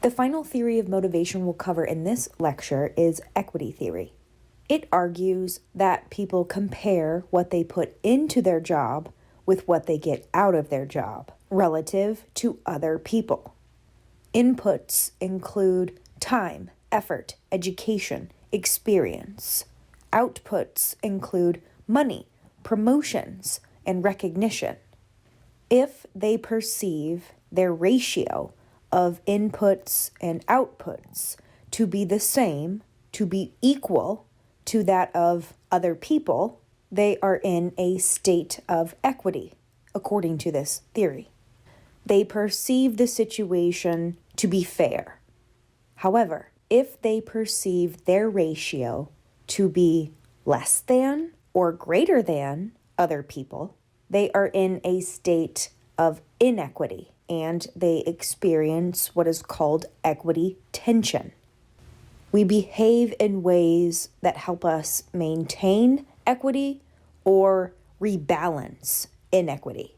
The final theory of motivation we'll cover in this lecture is equity theory. It argues that people compare what they put into their job with what they get out of their job relative to other people. Inputs include time, effort, education, experience. Outputs include money, promotions, and recognition. If they perceive their ratio of inputs and outputs to be the same, to be equal to that of other people, they are in a state of equity, according to this theory. They perceive the situation to be fair. However, if they perceive their ratio to be less than or greater than other people, they are in a state of inequity, and they experience what is called equity tension. We behave in ways that help us maintain equity or rebalance inequity.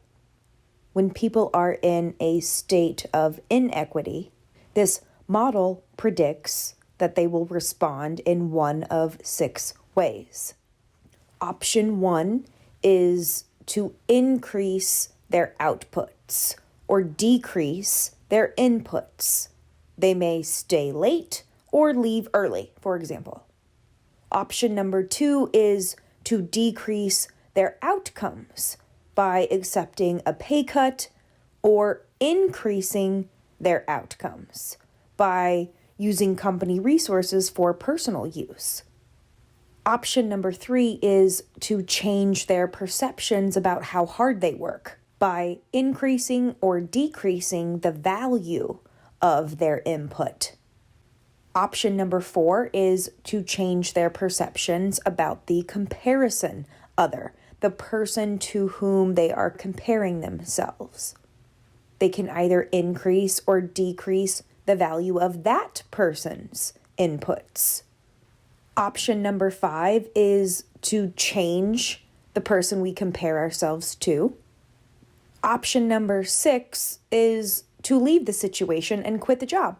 When people are in a state of inequity, this model predicts that they will respond in one of 6 ways. Option 1 is to increase their outputs or decrease their inputs. They may stay late or leave early, for example. Option number 2 is to decrease their outcomes by accepting a pay cut or increasing their outcomes by using company resources for personal use. Option number 3 is to change their perceptions about how hard they work by increasing or decreasing the value of their input. Option number 4 is to change their perceptions about the comparison other, the person to whom they are comparing themselves. They can either increase or decrease the value of that person's inputs. Option number 5 is to change the person we compare ourselves to. Option number 6 is to leave the situation and quit the job.